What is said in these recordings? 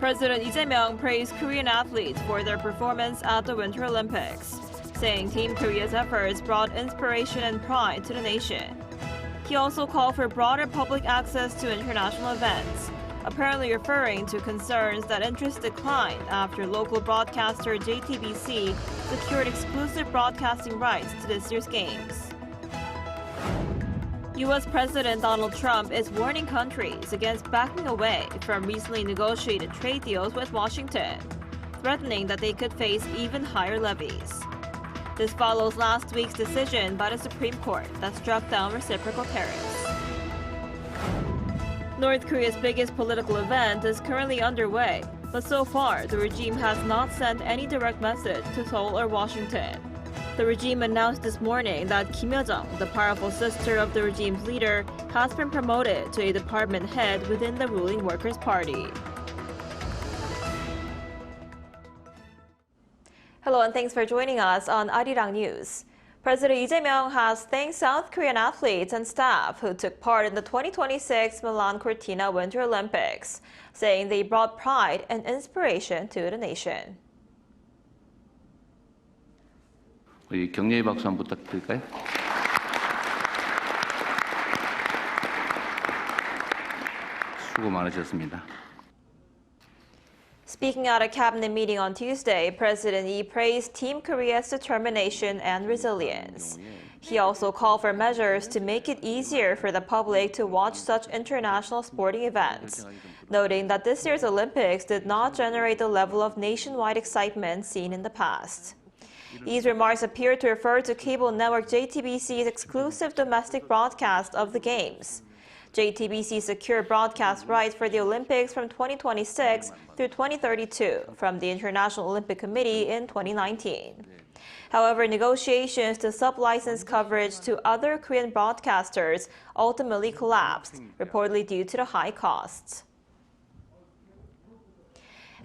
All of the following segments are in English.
President Lee praised Korean athletes for their performance at the Winter Olympics, saying Team Korea's efforts brought inspiration and pride to the nation. He also called for broader public access to international events, apparently referring to concerns that interest declined after local broadcaster JTBC secured exclusive broadcasting rights to this year's games. U.S. President Donald Trump is warning countries against backing away from recently negotiated trade deals with Washington, threatening that they could face even higher levies. This follows last week's decision by the Supreme Court that struck down reciprocal tariffs. North Korea's biggest political event is currently underway, but so far the regime has not sent any direct message to Seoul or Washington. The regime announced this morning that Kim Yo-jong, the powerful sister of the regime's leader, has been promoted to a department head within the ruling Workers' Party. Hello and thanks for joining us on Arirang News. President Lee has thanked South Korean athletes and staff who took part in the 2026 Milan-Cortina Winter Olympics, saying they brought pride and inspiration to the nation. 격려의 박수 한번 부탁드릴까요? 수고 많으셨습니다. Speaking at a cabinet meeting on Tuesday, President Lee praised Team Korea's determination and resilience. He also called for measures to make it easier for the public to watch such international sporting events, noting that this year's Olympics did not generate the level of nationwide excitement seen in the past. These remarks appear to refer to cable network JTBC's exclusive domestic broadcast of the Games. JTBC secured broadcast rights for the Olympics from 2026 through 2032 from the International Olympic Committee in 2019. However, negotiations to sub-license coverage to other Korean broadcasters ultimately collapsed, reportedly due to the high costs.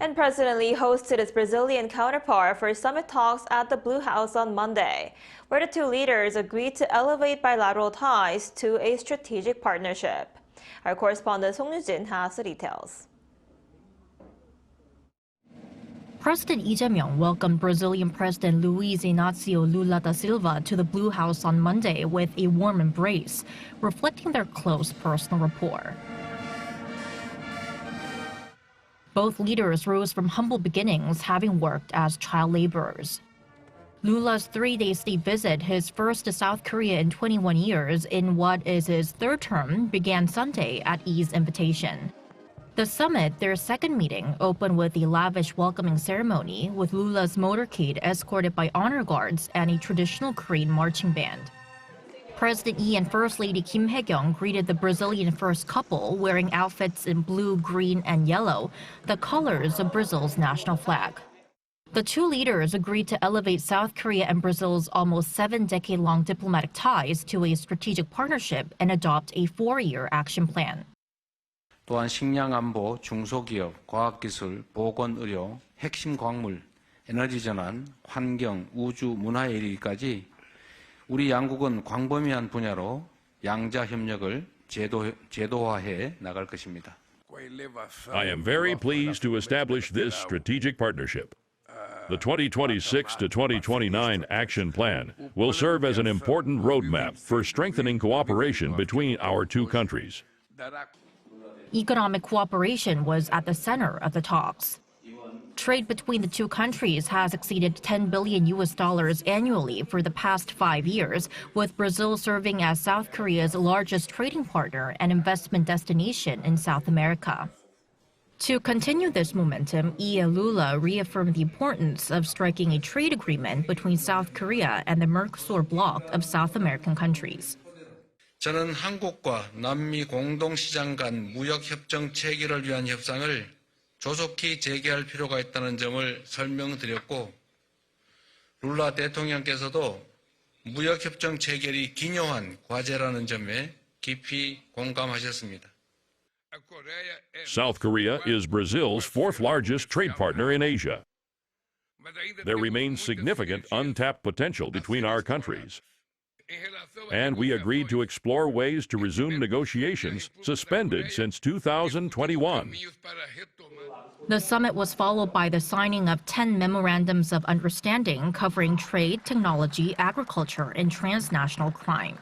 And President Lee hosted his Brazilian counterpart for summit talks at the Blue House on Monday, where the two leaders agreed to elevate bilateral ties to a strategic partnership. Our correspondent Song Yoo-jin has the details. President Lee welcomed Brazilian President Luiz Inácio Lula da Silva to the Blue House on Monday with a warm embrace, reflecting their close personal rapport. Both leaders rose from humble beginnings, having worked as child laborers. Lula's three-day state visit, his first to South Korea in 21 years in what is his third term, began Sunday at Lee's invitation. The summit, their second meeting, opened with a lavish welcoming ceremony with Lula's motorcade escorted by honor guards and a traditional Korean marching band. President Lee and First Lady Kim Hae-kyung greeted the Brazilian first couple wearing outfits in blue, green, and yellow, the colors of Brazil's national flag. The two leaders agreed to elevate South Korea and Brazil's almost 7-decade-long diplomatic ties to a strategic partnership and adopt a 4-year action plan. 또한 식량 안보, 중소기업, 과학기술, 보건의료, 핵심 광물, 에너지 전환, 환경, 우주, 문화에 이르기까지 우리 양국은 광범위한 분야로 양자 협력을 제도화해 나갈 것입니다. I am very pleased to establish this strategic partnership. The 2026 to 2029 Action Plan will serve as an important roadmap for strengthening cooperation between our two countries. Economic cooperation was at the center of the talks. Trade between the two countries has exceeded $10 billion annually for the past 5 years, with Brazil serving as South Korea's largest trading partner and investment destination in South America. To continue this momentum, Lee and Lula reaffirmed the importance of striking a trade agreement between South Korea and the Mercosur bloc of South American countries. 저는 한국과 남미 공동시장 간 무역협정 체결을 위한 협상을 조속히 재개할 필요가 있다는 점을 설명드렸고, 룰라 대통령께서도 무역협정 체결이 기묘한 과제라는 점에 깊이 공감하셨습니다. South Korea is Brazil's fourth largest trade partner in Asia. There remains significant untapped potential between our countries. And we agreed to explore ways to resume negotiations suspended since 2021. The summit was followed by the signing of 10 memorandums of understanding covering trade, technology, agriculture, and transnational crime.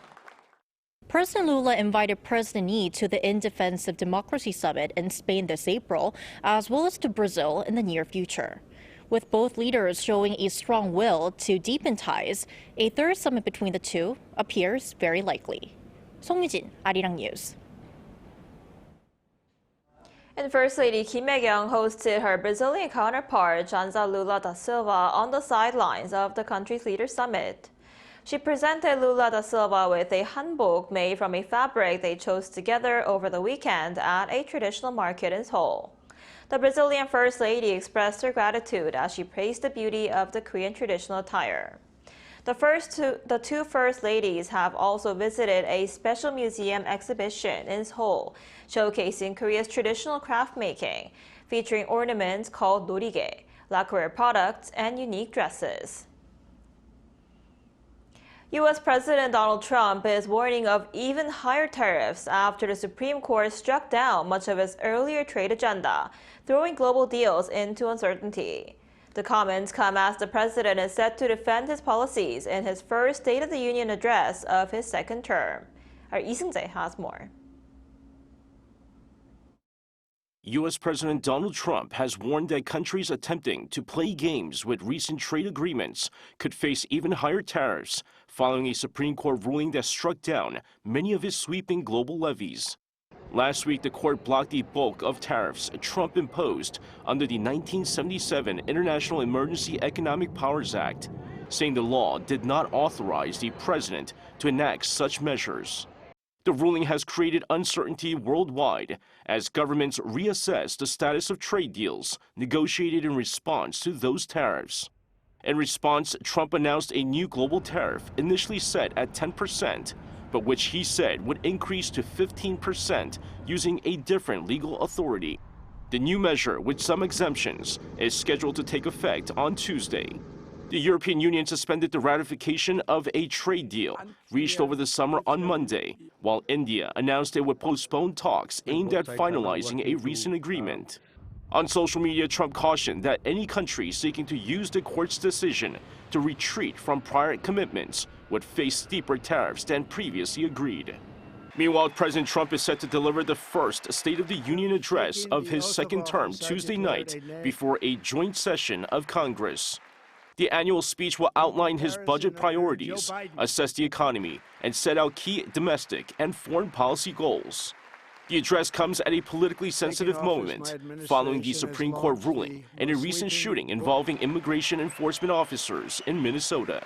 President Lula invited President Yi to the In Defense of Democracy Summit in Spain this April, as well as to Brazil in the near future. With both leaders showing a strong will to deepen ties, a third summit between the two appears very likely. 송유진, Arirang News. And First Lady Kim Hae-kyung hosted her Brazilian counterpart, Janza Lula da Silva, on the sidelines of the country's leader summit. She presented Lula da Silva with a hanbok made from a fabric they chose together over the weekend at a traditional market in Seoul. The Brazilian First Lady expressed her gratitude as she praised the beauty of the Korean traditional attire. The two First Ladies have also visited a special museum exhibition in Seoul, showcasing Korea's traditional craft making, featuring ornaments called norige, lacquer products, and unique dresses. U.S. President Donald Trump is warning of even higher tariffs after the Supreme Court struck down much of his earlier trade agenda, throwing global deals into uncertainty. The comments come as the president is set to defend his policies in his first State of the Union address of his second term. Our Lee-seung-jae has more. U.S. President Donald Trump has warned that countries attempting to play games with recent trade agreements could face even higher tariffs following a Supreme Court ruling that struck down many of his sweeping global levies. Last week, the court blocked the bulk of tariffs Trump imposed under the 1977 International Emergency Economic Powers Act, saying the law did not authorize the president to enact such measures. The ruling has created uncertainty worldwide as governments reassess the status of trade deals negotiated in response to those tariffs. In response, Trump announced a new global tariff initially set at 10%, but which he said would increase to 15% using a different legal authority. The new measure, with some exemptions, is scheduled to take effect on Tuesday. The European Union suspended the ratification of a trade deal reached over the summer on Monday, while India announced it would postpone talks aimed at finalizing a recent agreement. On social media, Trump cautioned that any country seeking to use the court's decision to retreat from prior commitments would face steeper tariffs than previously agreed. Meanwhile, President Trump is set to deliver the first State of the Union address of his second term Tuesday night before a joint session of Congress. The annual speech will outline his budget priorities, assess the economy, and set out key domestic and foreign policy goals. The address comes at a politically sensitive moment following the Supreme Court ruling in a recent shooting involving immigration enforcement officers in Minnesota.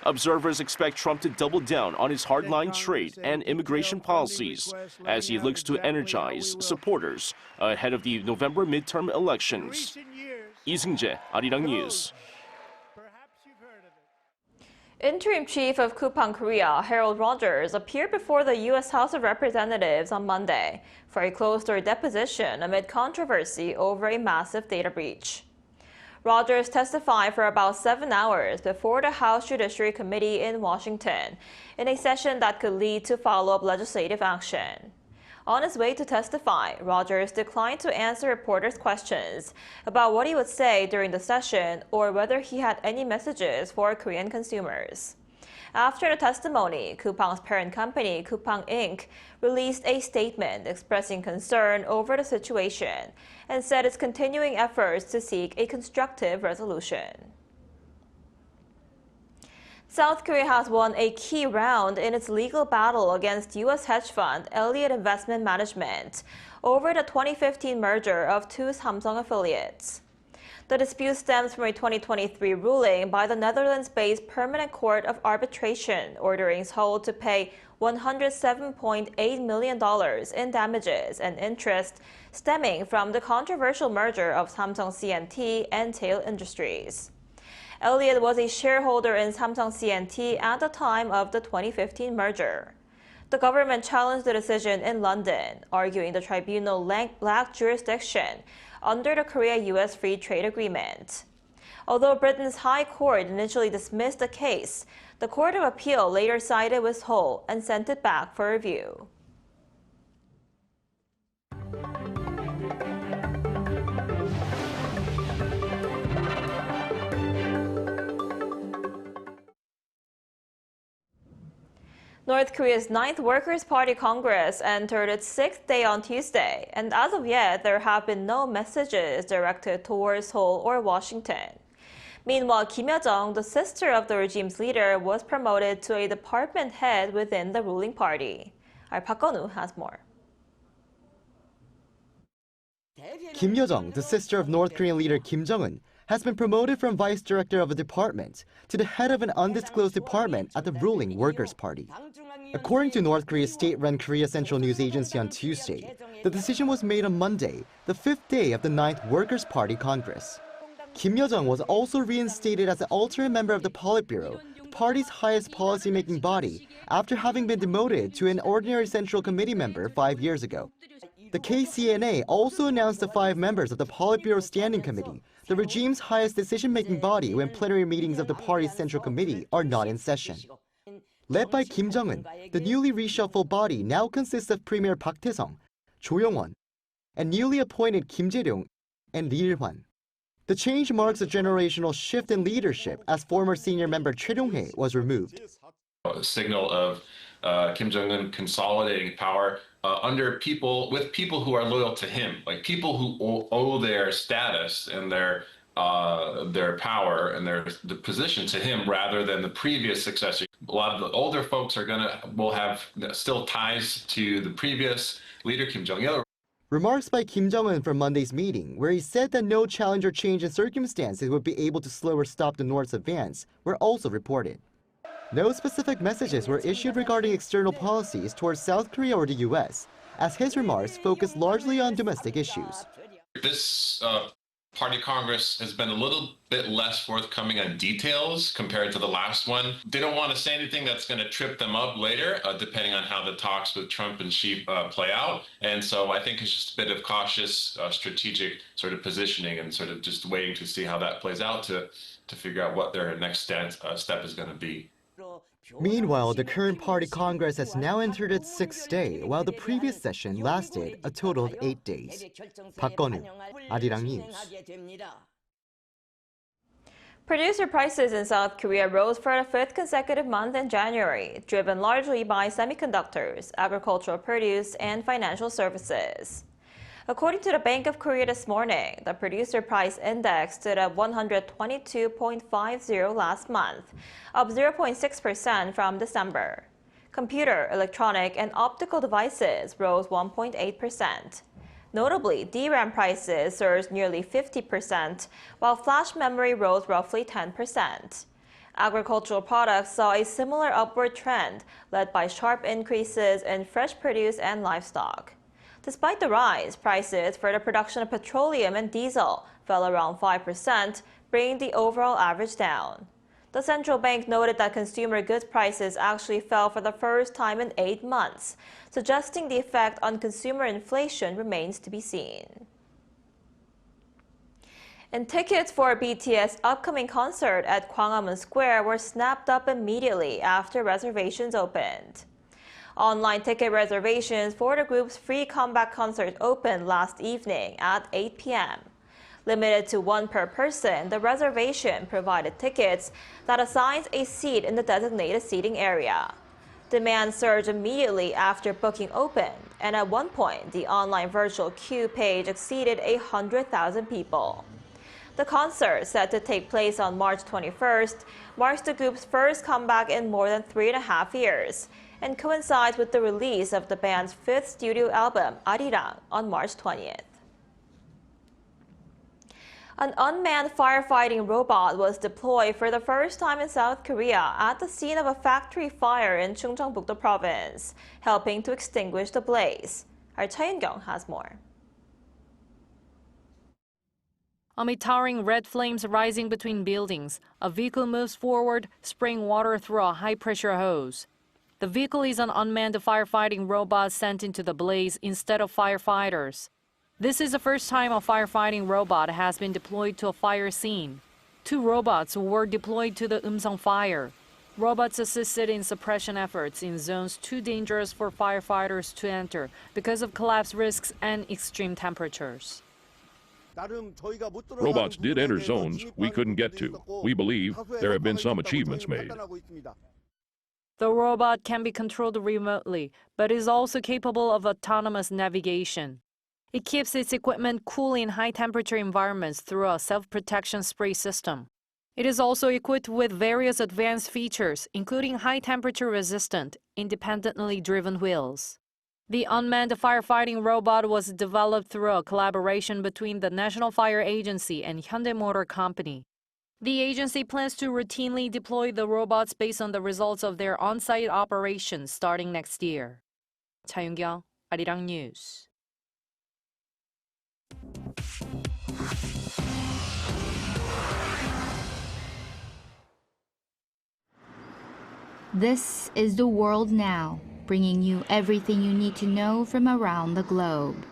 Observers expect Trump to double down on his hardline trade and immigration policies as he looks to energize supporters ahead of the November midterm elections. Lee-seung-jae, Arirang News. Interim Chief of Coupang Korea, Harold Rogers, appeared before the U.S. House of Representatives on Monday for a closed-door deposition amid controversy over a massive data breach. Rogers testified for about 7 hours before the House Judiciary Committee in Washington in a session that could lead to follow-up legislative action. On his way to testify, Rogers declined to answer reporters' questions about what he would say during the session or whether he had any messages for Korean consumers. After the testimony, Coupang's parent company, Coupang Inc., released a statement expressing concern over the situation and said it's continuing efforts to seek a constructive resolution. South Korea has won a key round in its legal battle against U.S. hedge fund Elliott Investment Management over the 2015 merger of two Samsung affiliates. The dispute stems from a 2023 ruling by the Netherlands-based Permanent Court of Arbitration ordering Seoul to pay $107.8 million in damages and interest stemming from the controversial merger of Samsung C&T and Tail Industries. Elliott was a shareholder in Samsung C&T at the time of the 2015 merger. The government challenged the decision in London, arguing the tribunal lacked jurisdiction under the Korea-US Free Trade Agreement. Although Britain's High Court initially dismissed the case, the Court of Appeal later sided with Seoul and sent it back for review. North Korea's 9th Workers' Party Congress entered its 6th day on Tuesday, and as of yet, there have been no messages directed towards Seoul or Washington. Meanwhile, Kim Yo-jong, the sister of the regime's leader, was promoted to a department head within the ruling party. Our Park Gun-woo has more. Kim Yo-jong, the sister of North Korean leader Kim Jong-un, has been promoted from vice director of a department to the head of an undisclosed department at the ruling Workers' Party. According to North Korea's state-run Korea Central News Agency on Tuesday, the decision was made on Monday, the 5th day of the 9th Workers' Party Congress. Kim Yo-jong was also reinstated as an alternate member of the Politburo, the party's highest policy-making body, after having been demoted to an ordinary Central Committee member 5 years ago. The KCNA also announced the 5 members of the Politburo Standing Committee, the regime's highest decision-making body when plenary meetings of the party's Central Committee are not in session. Led by Kim Jong-un, the newly reshuffled body now consists of Premier Park Tae-sung, Cho Yong-won, and newly appointed Kim Jae-ryong and Lee Il-hwan. The change marks a generational shift in leadership as former senior member Choi Dong-hae was removed. A signal of Kim Jong-un consolidating power under people who are loyal to him, like people who owe their status and their power and the position to him rather than the previous successor. A lot of the older folks will have still ties to the previous leader, Kim Jong-il. Remarks by Kim Jong-un from Monday's meeting, where he said that no challenge or change in circumstances would be able to slow or stop the North's advance, were also reported. No specific messages were issued regarding external policies towards South Korea or the U.S., as his remarks focused largely on domestic issues. This party Congress has been a little bit less forthcoming on details compared to the last one. They don't want to say anything that's going to trip them up later, depending on how the talks with Trump and Xi play out. And so I think it's just a bit of cautious strategic sort of positioning and sort of just waiting to see how that plays out to figure out what their next step is going to be. Meanwhile, the current party Congress has now entered its 6th day, while the previous session lasted a total of 8 days. Park Gun-woo, Arirang News. Producer prices in South Korea rose for the 5th consecutive month in January, driven largely by semiconductors, agricultural produce, and financial services. According to the Bank of Korea this morning, the producer price index stood at 122.50 last month, up 0.6% from December. Computer, electronic, and optical devices rose 1.8%. Notably, DRAM prices surged nearly 50%, while flash memory rose roughly 10%. Agricultural products saw a similar upward trend, led by sharp increases in fresh produce and livestock. Despite the rise, prices for the production of petroleum and diesel fell around 5%, bringing the overall average down. The central bank noted that consumer goods prices actually fell for the first time in 8 months, suggesting the effect on consumer inflation remains to be seen. And tickets for BTS' upcoming concert at Gwanghwamun Square were snapped up immediately after reservations opened. Online ticket reservations for the group's free comeback concert opened last evening at 8 p.m. Limited to 1 per person, the reservation provided tickets that assigns a seat in the designated seating area. Demand surged immediately after booking opened, and at one point, the online virtual queue page exceeded 100,000 people. The concert, set to take place on March 21st, marks the group's first comeback in more than 3.5 years, and coincides with the release of the band's 5th studio album, Arirang, on March 20th. An unmanned firefighting robot was deployed for the first time in South Korea at the scene of a factory fire in Chungcheongbuk-do province, helping to extinguish the blaze. Our Choi In-kyung has more. Amid towering red flames rising between buildings, a vehicle moves forward, spraying water through a high-pressure hose. The vehicle is an unmanned firefighting robot sent into the blaze instead of firefighters. This is the first time a firefighting robot has been deployed to a fire scene. 2 robots were deployed to the Eumseong fire. Robots assisted in suppression efforts in zones too dangerous for firefighters to enter because of collapse risks and extreme temperatures. Robots did enter zones we couldn't get to. We believe there have been some achievements made. The robot can be controlled remotely, but is also capable of autonomous navigation. It keeps its equipment cool in high-temperature environments through a self-protection spray system. It is also equipped with various advanced features, including high-temperature resistant, independently driven wheels. The unmanned firefighting robot was developed through a collaboration between the National Fire Agency and Hyundai Motor Company. The agency plans to routinely deploy the robots based on the results of their on-site operations starting next year. 차윤경, 아리랑 뉴스. This is The World Now, bringing you everything you need to know from around the globe.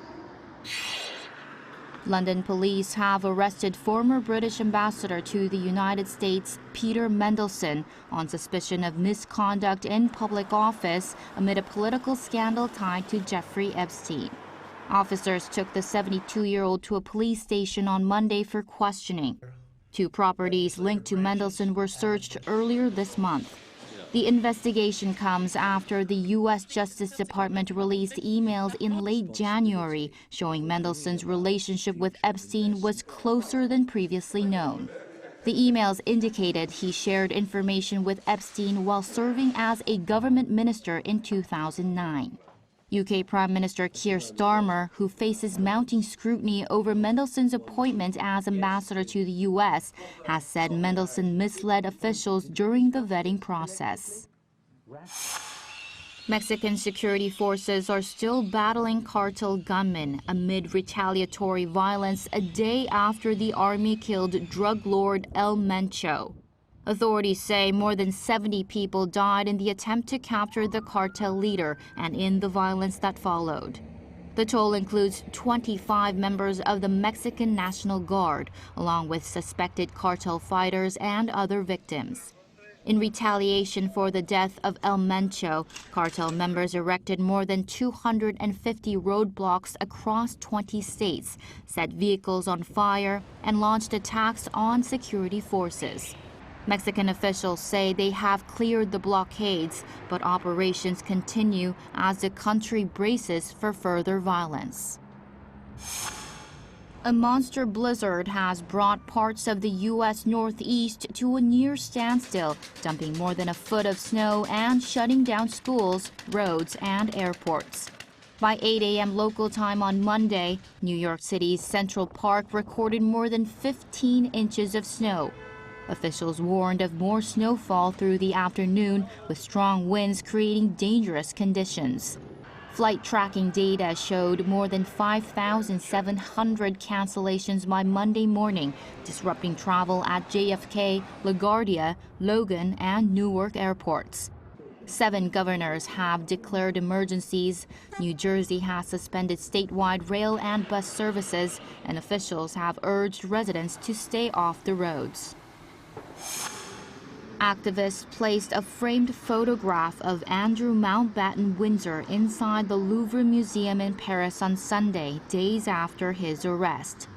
London police have arrested former British ambassador to the United States, Peter Mandelson, on suspicion of misconduct in public office amid a political scandal tied to Jeffrey Epstein. Officers took the 72-year-old to a police station on Monday for questioning. 2 properties linked to Mandelson were searched earlier this month. The investigation comes after the U.S. Justice Department released emails in late January showing Mandelson's relationship with Epstein was closer than previously known. The emails indicated he shared information with Epstein while serving as a government minister in 2009. UK Prime Minister Keir Starmer, who faces mounting scrutiny over Mandelson's appointment as ambassador to the U.S., has said Mandelson misled officials during the vetting process. Mexican security forces are still battling cartel gunmen amid retaliatory violence a day after the army killed drug lord El Mencho. Authorities say more than 70 people died in the attempt to capture the cartel leader and in the violence that followed. The toll includes 25 members of the Mexican National Guard, along with suspected cartel fighters and other victims. In retaliation for the death of El Mencho, cartel members erected more than 250 roadblocks across 20 states, set vehicles on fire, and launched attacks on security forces. Mexican officials say they have cleared the blockades, but operations continue as the country braces for further violence. A monster blizzard has brought parts of the U.S. Northeast to a near standstill, dumping more than a foot of snow and shutting down schools, roads, and airports. By 8 a.m. local time on Monday, New York City's Central Park recorded more than 15 inches of snow. Officials warned of more snowfall through the afternoon, with strong winds creating dangerous conditions. Flight tracking data showed more than 5,700 cancellations by Monday morning, disrupting travel at JFK, LaGuardia, Logan, and Newark airports. 7 governors have declared emergencies. New Jersey has suspended statewide rail and bus services, and officials have urged residents to stay off the roads. Activists placed a framed photograph of Andrew Mountbatten Windsor inside the Louvre Museum in Paris on Sunday, days after his arrest.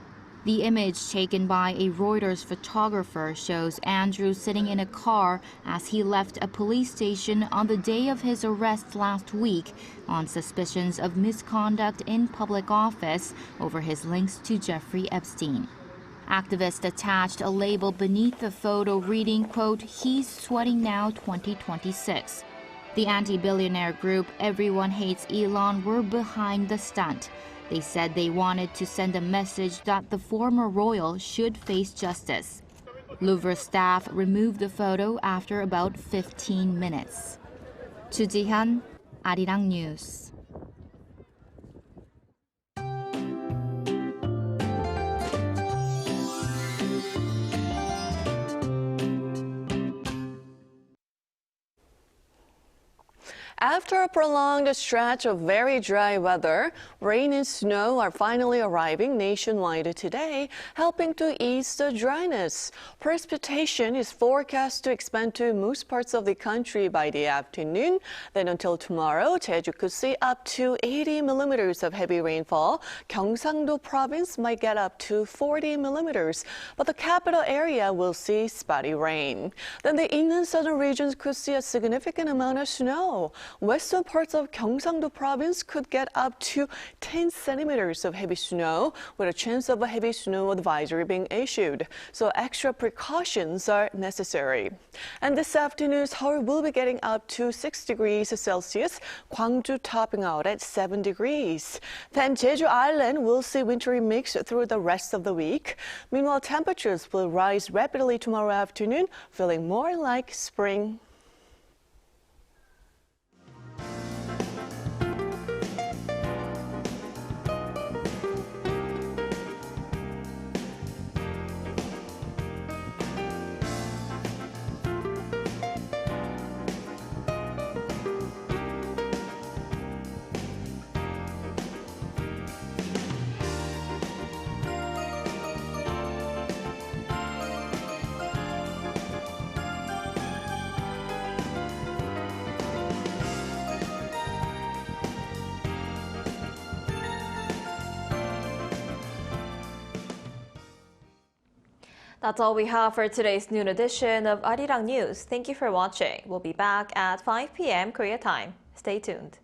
The image, taken by a Reuters photographer, shows Andrew sitting in a car as he left a police station on the day of his arrest last week on suspicions of misconduct in public office over his links to Jeffrey Epstein. Activists attached a label beneath the photo reading, quote, "He's sweating now 2026. The anti-billionaire group Everyone Hates Elon were behind the stunt. They said they wanted to send a message that the former royal should face justice. Louvre staff removed the photo after about 15 minutes. Chu Ji-hyun, Arirang News. After a prolonged stretch of very dry weather, rain and snow are finally arriving nationwide today, helping to ease the dryness. Precipitation is forecast to expand to most parts of the country by the afternoon. Then until tomorrow, Jeju could see up to 80 millimeters of heavy rainfall. Gyeongsang-do province might get up to 40 millimeters, but the capital area will see spotty rain. Then the inland southern regions could see a significant amount of snow. Western parts of Gyeongsang-do province could get up to 10 centimeters of heavy snow, with a chance of a heavy snow advisory being issued. So extra precautions are necessary. And this afternoon, Seoul will be getting up to 6 degrees Celsius, Gwangju topping out at 7 degrees. Then Jeju Island will see wintry mix through the rest of the week. Meanwhile, temperatures will rise rapidly tomorrow afternoon, feeling more like spring. That's all we have for today's noon edition of Arirang News. Thank you for watching. We'll be back at 5 p.m. Korea time. Stay tuned.